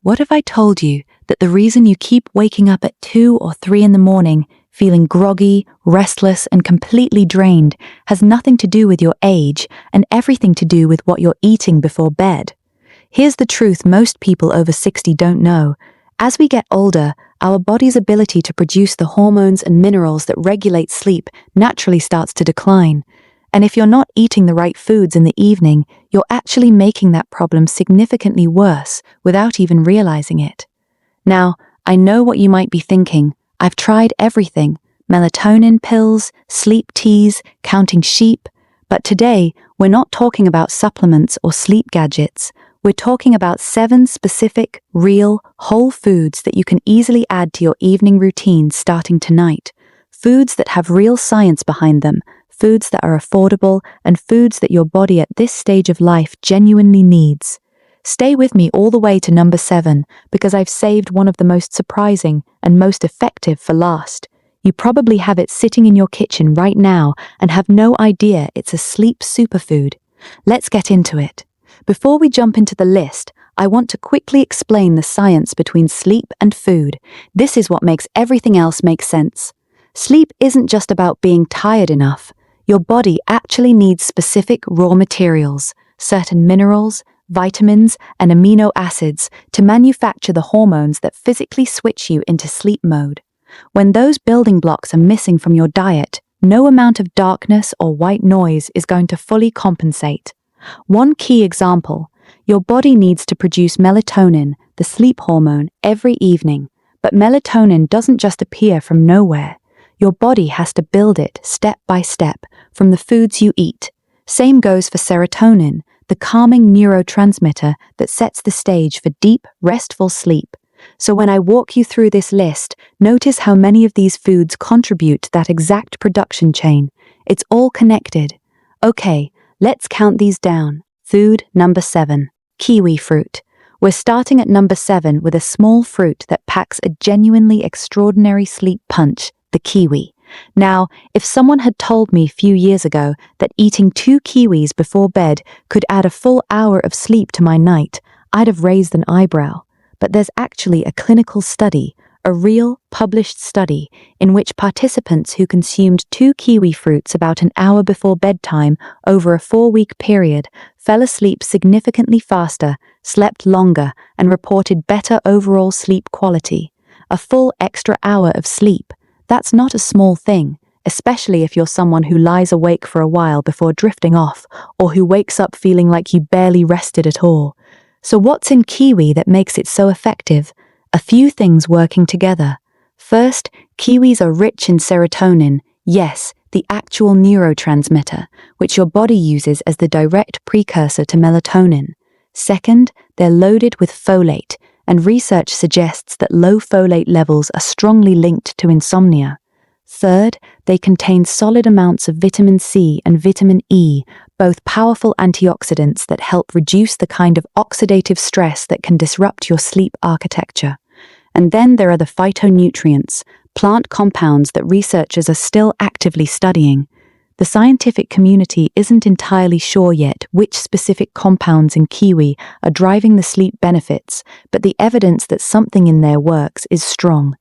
What if I told you that the reason you keep waking up at 2 or 3 in the morning, feeling groggy, restless, and completely drained, has nothing to do with your age and everything to do with what you're eating before bed? Here's the truth most people over 60 don't know. As we get older, our body's ability to produce the hormones and minerals that regulate sleep naturally starts to decline. And if you're not eating the right foods in the evening, you're actually making that problem significantly worse without even realizing it. Now, I know what you might be thinking. I've tried everything: melatonin pills, sleep teas, counting sheep. But today, we're not talking about supplements or sleep gadgets. We're talking about 7 specific, real, whole foods that you can easily add to your evening routine starting tonight. Foods that have real science behind them, foods that are affordable, and foods that your body at this stage of life genuinely needs. Stay with me all the way to number 7, because I've saved one of the most surprising and most effective for last. You probably have it sitting in your kitchen right now and have no idea it's a sleep superfood. Let's get into it. Before we jump into the list, I want to quickly explain the science between sleep and food. This is what makes everything else make sense. Sleep isn't just about being tired enough. Your body actually needs specific raw materials, certain minerals, vitamins, and amino acids to manufacture the hormones that physically switch you into sleep mode. When those building blocks are missing from your diet, no amount of darkness or white noise is going to fully compensate. One key example: your body needs to produce melatonin, the sleep hormone, every evening. But melatonin doesn't just appear from nowhere. Your body has to build it step by step from the foods you eat. Same goes for serotonin, the calming neurotransmitter that sets the stage for deep, restful sleep. So when I walk you through this list, notice how many of these foods contribute to that exact production chain. It's all connected. Okay, let's count these down. Food number 7, kiwi fruit. We're starting at number 7 with a small fruit that packs a genuinely extraordinary sleep punch: the kiwi. Now, if someone had told me a few years ago that eating 2 kiwis before bed could add a full hour of sleep to my night, I'd have raised an eyebrow. But there's actually a clinical study, a real, published study, in which participants who consumed 2 kiwi fruits about an hour before bedtime over a 4-week period fell asleep significantly faster, slept longer, and reported better overall sleep quality. A full extra hour of sleep. That's not a small thing, especially if you're someone who lies awake for a while before drifting off, or who wakes up feeling like you barely rested at all. So what's in kiwi that makes it so effective? A few things working together. First, kiwis are rich in serotonin, yes, the actual neurotransmitter, which your body uses as the direct precursor to melatonin. Second, they're loaded with folate, and research suggests that low folate levels are strongly linked to insomnia. Third, they contain solid amounts of vitamin C and vitamin E, both powerful antioxidants that help reduce the kind of oxidative stress that can disrupt your sleep architecture. And then there are the phytonutrients, plant compounds that researchers are still actively studying. The scientific community isn't entirely sure yet which specific compounds in kiwi are driving the sleep benefits, but the evidence that something in there works is strong.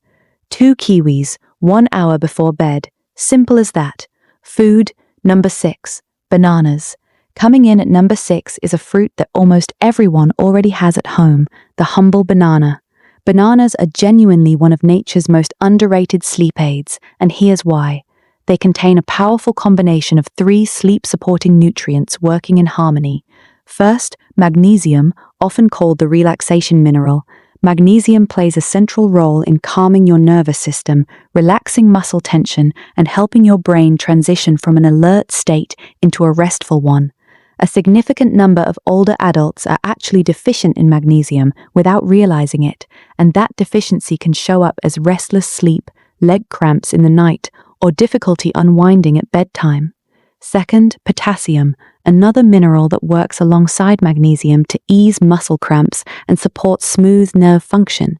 2 kiwis, 1 hour before bed. Simple as that. Food number 6, bananas. Coming in at number 6 is a fruit that almost everyone already has at home: the humble banana. Bananas are genuinely one of nature's most underrated sleep aids, and here's why. They contain a powerful combination of 3 sleep-supporting nutrients working in harmony. First, magnesium, often called the relaxation mineral. Magnesium plays a central role in calming your nervous system, relaxing muscle tension, and helping your brain transition from an alert state into a restful one. A significant number of older adults are actually deficient in magnesium without realizing it, and that deficiency can show up as restless sleep, leg cramps in the night, or difficulty unwinding at bedtime. Second, potassium, another mineral that works alongside magnesium to ease muscle cramps and support smooth nerve function.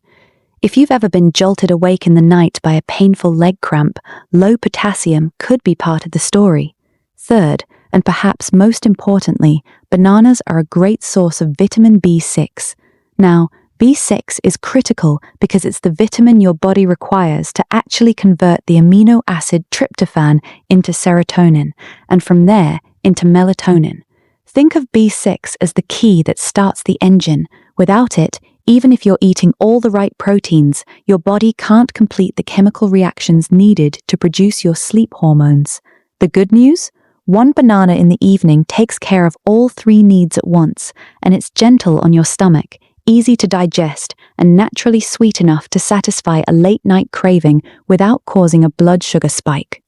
If you've ever been jolted awake in the night by a painful leg cramp, low potassium could be part of the story. Third, and perhaps most importantly, bananas are a great source of vitamin B6. Now, B6 is critical because it's the vitamin your body requires to actually convert the amino acid tryptophan into serotonin, and from there into melatonin. Think of B6 as the key that starts the engine. Without it, even if you're eating all the right proteins, your body can't complete the chemical reactions needed to produce your sleep hormones. The good news? One banana in the evening takes care of all three needs at once, and it's gentle on your stomach, easy to digest, and naturally sweet enough to satisfy a late-night craving without causing a blood sugar spike.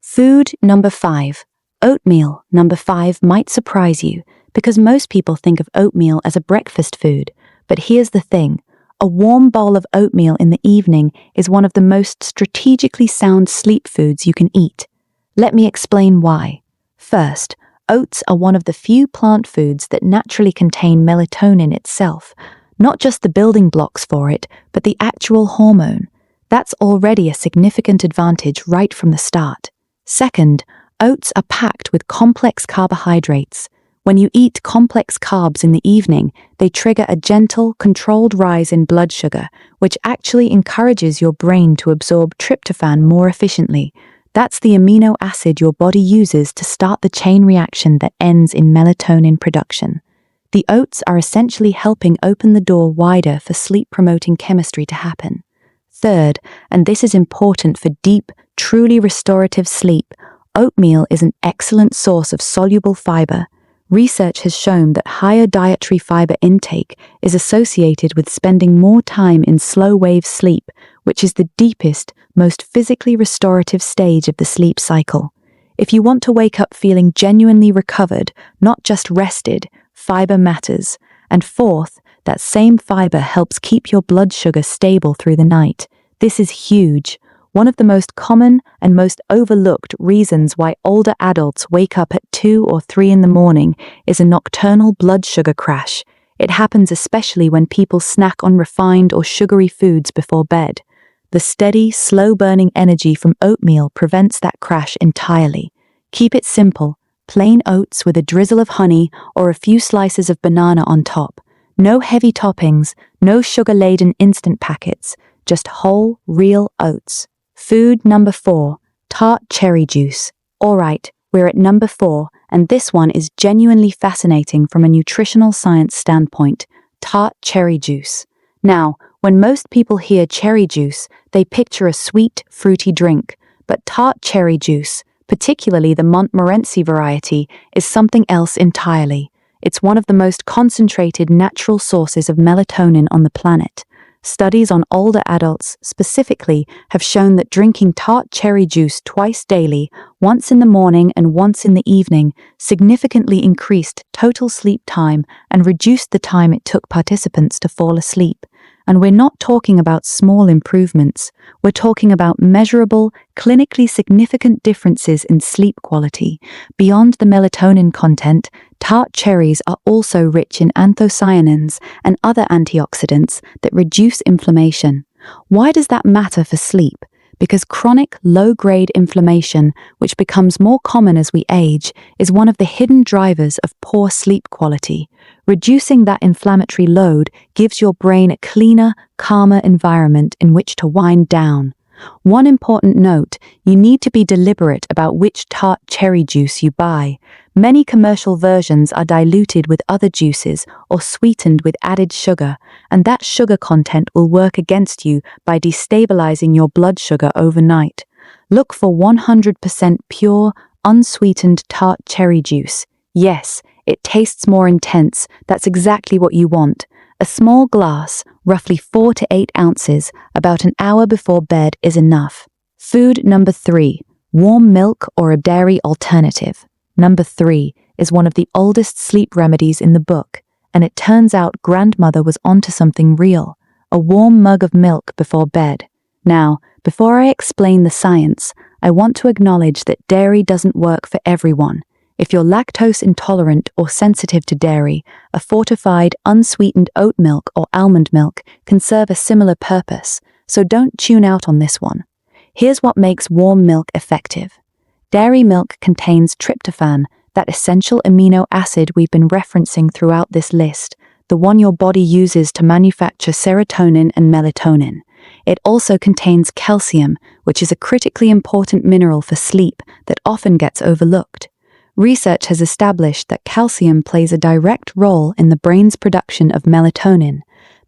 Food number 5. Oatmeal number 5 might surprise you, because most people think of oatmeal as a breakfast food. But here's the thing. A warm bowl of oatmeal in the evening is one of the most strategically sound sleep foods you can eat. Let me explain why. First, oats are one of the few plant foods that naturally contain melatonin itself, not just the building blocks for it, but the actual hormone. That's already a significant advantage right from the start. Second, oats are packed with complex carbohydrates. When you eat complex carbs in the evening, they trigger a gentle, controlled rise in blood sugar, which actually encourages your brain to absorb tryptophan more efficiently. That's the amino acid your body uses to start the chain reaction that ends in melatonin production. The oats are essentially helping open the door wider for sleep-promoting chemistry to happen. Third, and this is important for deep, truly restorative sleep, oatmeal is an excellent source of soluble fiber. Research has shown that higher dietary fiber intake is associated with spending more time in slow-wave sleep, which is the deepest, most physically restorative stage of the sleep cycle. If you want to wake up feeling genuinely recovered, not just rested, fiber matters. And fourth, that same fiber helps keep your blood sugar stable through the night. This is huge. One of the most common and most overlooked reasons why older adults wake up at 2 or 3 in the morning is a nocturnal blood sugar crash. It happens especially when people snack on refined or sugary foods before bed. The steady, slow-burning energy from oatmeal prevents that crash entirely. Keep it simple. Plain oats with a drizzle of honey or a few slices of banana on top. No heavy toppings, no sugar-laden instant packets, just whole, real oats. Food number 4. Tart cherry juice. Alright, we're at number 4, and this one is genuinely fascinating from a nutritional science standpoint. Tart cherry juice. Now, when most people hear cherry juice, they picture a sweet, fruity drink, but tart cherry juice, particularly the Montmorency variety, is something else entirely. It's one of the most concentrated natural sources of melatonin on the planet. Studies on older adults specifically have shown that drinking tart cherry juice twice daily, once in the morning and once in the evening, significantly increased total sleep time and reduced the time it took participants to fall asleep. And we're not talking about small improvements. We're talking about measurable, clinically significant differences in sleep quality. Beyond the melatonin content, tart cherries are also rich in anthocyanins and other antioxidants that reduce inflammation. Why does that matter for sleep? Because chronic, low-grade inflammation, which becomes more common as we age, is one of the hidden drivers of poor sleep quality. Reducing that inflammatory load gives your brain a cleaner, calmer environment in which to wind down. One important note, you need to be deliberate about which tart cherry juice you buy. Many commercial versions are diluted with other juices or sweetened with added sugar, and that sugar content will work against you by destabilizing your blood sugar overnight. Look for 100% pure, unsweetened tart cherry juice. Yes, it tastes more intense. That's exactly what you want. A small glass, roughly 4 to 8 ounces, about an hour before bed is enough. Food number 3. Warm milk or a dairy alternative. Number 3 is one of the oldest sleep remedies in the book, and it turns out grandmother was onto something real. A warm mug of milk before bed. Now, before I explain the science, I want to acknowledge that dairy doesn't work for everyone. If you're lactose intolerant or sensitive to dairy, a fortified, unsweetened oat milk or almond milk can serve a similar purpose, so don't tune out on this one. Here's what makes warm milk effective. Dairy milk contains tryptophan, that essential amino acid we've been referencing throughout this list. the one your body uses to manufacture serotonin and melatonin. It also contains calcium, which is a critically important mineral for sleep that often gets overlooked. Research has established that calcium plays a direct role in the brain's production of melatonin.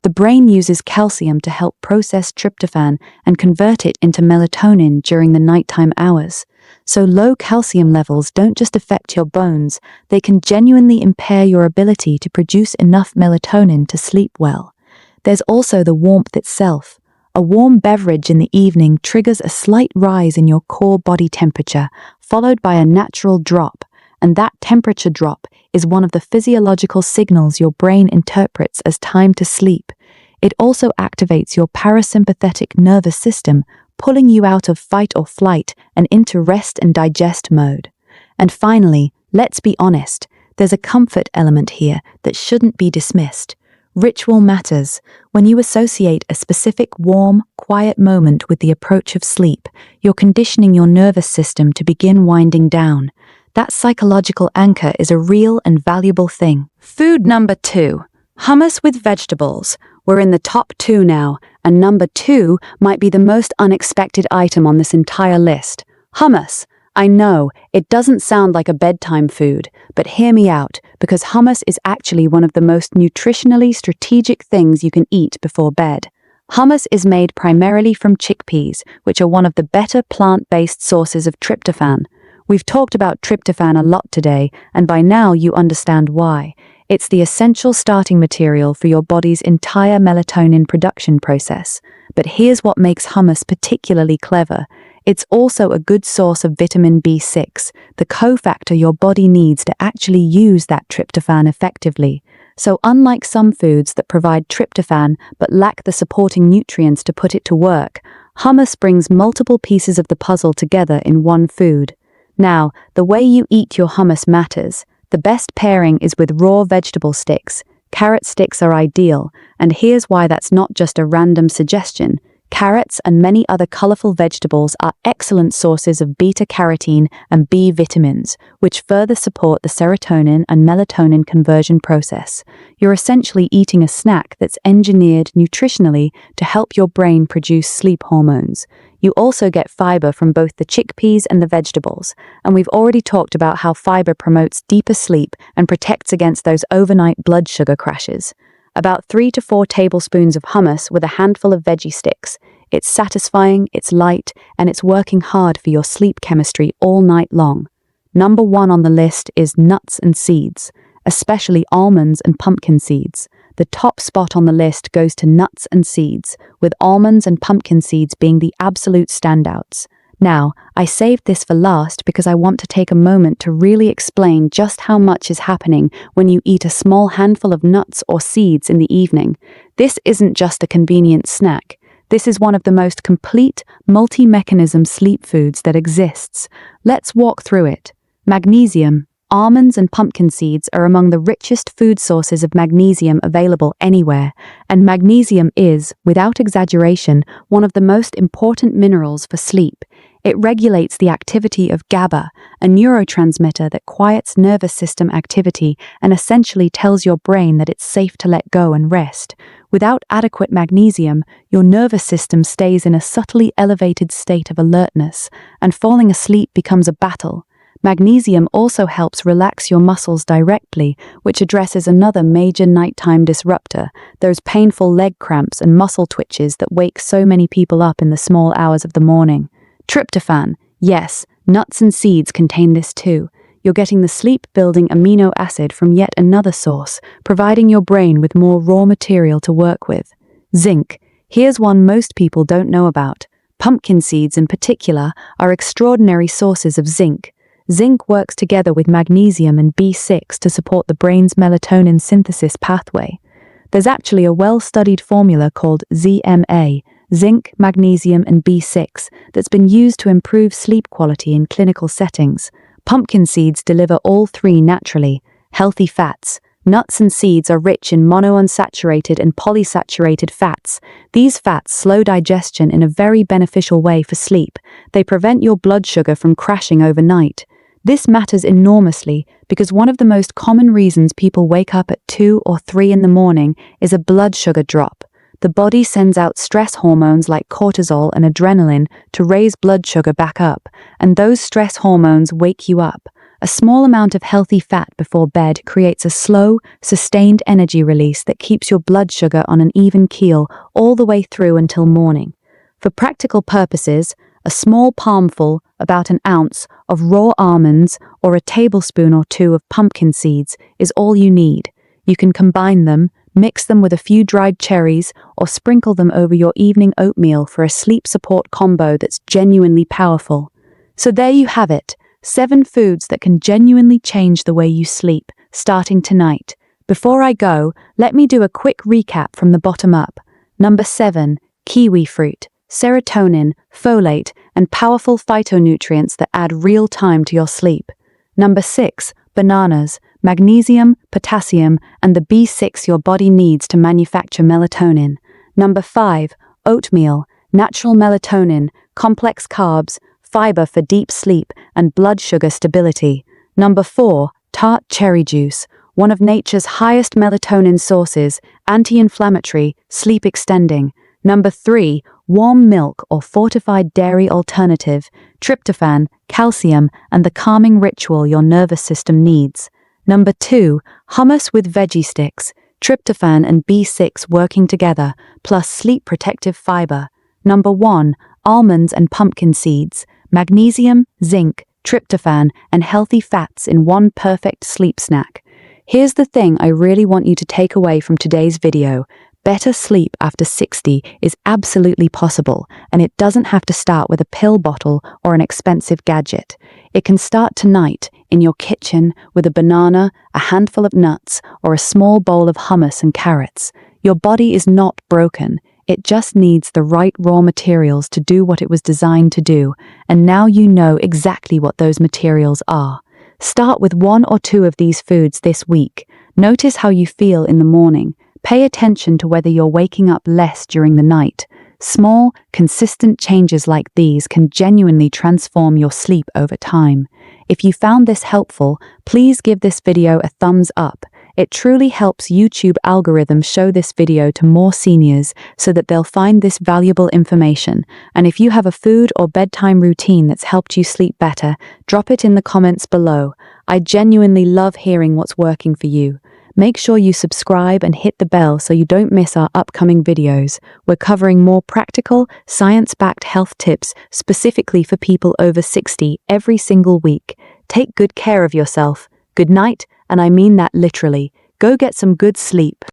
The brain uses calcium to help process tryptophan and convert it into melatonin during the nighttime hours. So low calcium levels don't just affect your bones, they can genuinely impair your ability to produce enough melatonin to sleep well. There's also the warmth itself. A warm beverage in the evening triggers a slight rise in your core body temperature, followed by a natural drop, and that temperature drop is one of the physiological signals your brain interprets as time to sleep. It also activates your parasympathetic nervous system, pulling you out of fight or flight and into rest and digest mode. And finally, let's be honest, there's a comfort element here that shouldn't be dismissed. Ritual matters. When you associate a specific warm, quiet moment with the approach of sleep, you're conditioning your nervous system to begin winding down. That psychological anchor is a real and valuable thing. Food number 2. Hummus with vegetables. We're in the top 2 now, and number 2 might be the most unexpected item on this entire list. Hummus. I know, it doesn't sound like a bedtime food, but hear me out, because hummus is actually one of the most nutritionally strategic things you can eat before bed. Hummus is made primarily from chickpeas, which are one of the better plant-based sources of tryptophan. We've talked about tryptophan a lot today, and by now you understand why. It's the essential starting material for your body's entire melatonin production process. But here's what makes hummus particularly clever. It's also a good source of vitamin B6, the cofactor your body needs to actually use that tryptophan effectively. So unlike some foods that provide tryptophan but lack the supporting nutrients to put it to work, hummus brings multiple pieces of the puzzle together in one food. Now, the way you eat your hummus matters. The best pairing is with raw vegetable sticks. Carrot sticks are ideal, and here's why that's not just a random suggestion. Carrots and many other colorful vegetables are excellent sources of beta-carotene and B vitamins, which further support the serotonin and melatonin conversion process. You're essentially eating a snack that's engineered nutritionally to help your brain produce sleep hormones. You also get fiber from both the chickpeas and the vegetables, and we've already talked about how fiber promotes deeper sleep and protects against those overnight blood sugar crashes. About 3 to 4 tablespoons of hummus with a handful of veggie sticks. It's satisfying, it's light, and it's working hard for your sleep chemistry all night long. Number 1 on the list is nuts and seeds, especially almonds and pumpkin seeds. The top spot on the list goes to nuts and seeds, with almonds and pumpkin seeds being the absolute standouts. Now, I saved this for last because I want to take a moment to really explain just how much is happening when you eat a small handful of nuts or seeds in the evening. This isn't just a convenient snack. This is one of the most complete, multi-mechanism sleep foods that exists. Let's walk through it. Magnesium. Almonds and pumpkin seeds are among the richest food sources of magnesium available anywhere, and magnesium is, without exaggeration, one of the most important minerals for sleep. It regulates the activity of GABA, a neurotransmitter that quiets nervous system activity and essentially tells your brain that it's safe to let go and rest. Without adequate magnesium, your nervous system stays in a subtly elevated state of alertness, and falling asleep becomes a battle. Magnesium also helps relax your muscles directly, which addresses another major nighttime disruptor, those painful leg cramps and muscle twitches that wake so many people up in the small hours of the morning. Tryptophan. Yes, nuts and seeds contain this too. You're getting the sleep-building amino acid from yet another source, providing your brain with more raw material to work with. Zinc. Here's one most people don't know about. Pumpkin seeds in particular are extraordinary sources of zinc. Zinc works together with magnesium and B6 to support the brain's melatonin synthesis pathway. There's actually a well-studied formula called ZMA, zinc, magnesium, and B6, that's been used to improve sleep quality in clinical settings. Pumpkin seeds deliver all three naturally. Healthy fats. Nuts and seeds are rich in monounsaturated and polysaturated fats. These fats slow digestion in a very beneficial way for sleep. They prevent your blood sugar from crashing overnight. This matters enormously because one of the most common reasons people wake up at 2 or 3 in the morning is a blood sugar drop. The body sends out stress hormones like cortisol and adrenaline to raise blood sugar back up, and those stress hormones wake you up. A small amount of healthy fat before bed creates a slow, sustained energy release that keeps your blood sugar on an even keel all the way through until morning. For practical purposes, a small palmful, about an ounce, of raw almonds or a tablespoon or two of pumpkin seeds is all you need. You can combine them, mix them with a few dried cherries, or sprinkle them over your evening oatmeal for a sleep support combo that's genuinely powerful. So there you have it, 7 foods that can genuinely change the way you sleep, starting tonight. Before I go, let me do a quick recap from the bottom up. Number 7, kiwi fruit. Serotonin, folate, and powerful phytonutrients that add real time to your sleep. Number 6, bananas, magnesium, potassium, and the B6 your body needs to manufacture melatonin. Number 5, oatmeal, natural melatonin, complex carbs, fiber for deep sleep, and blood sugar stability. Number 4, tart cherry juice, one of nature's highest melatonin sources, anti-inflammatory, sleep extending. Number 3, warm milk or fortified dairy alternative, tryptophan, calcium, and the calming ritual your nervous system needs. Number 2, hummus with veggie sticks, tryptophan and B6 working together, plus sleep protective fiber. Number 1, almonds and pumpkin seeds, magnesium, zinc, tryptophan, and healthy fats in one perfect sleep snack. Here's the thing I really want you to take away from today's video. Better sleep after 60 is absolutely possible, and it doesn't have to start with a pill bottle or an expensive gadget. It can start tonight in your kitchen with a banana, a handful of nuts, or a small bowl of hummus and carrots. Your body is not broken. It just needs the right raw materials to do what it was designed to do, and now you know exactly what those materials are. Start with 1 or 2 of these foods this week. Notice how you feel in the morning. Pay attention to whether you're waking up less during the night. Small, consistent changes like these can genuinely transform your sleep over time. If you found this helpful, please give this video a thumbs up. It truly helps YouTube algorithms show this video to more seniors so that they'll find this valuable information. And if you have a food or bedtime routine that's helped you sleep better, drop it in the comments below. I genuinely love hearing what's working for you. Make sure you subscribe and hit the bell so you don't miss our upcoming videos. We're covering more practical, science-backed health tips specifically for people over 60 every single week. Take good care of yourself. Good night, and I mean that literally. Go get some good sleep.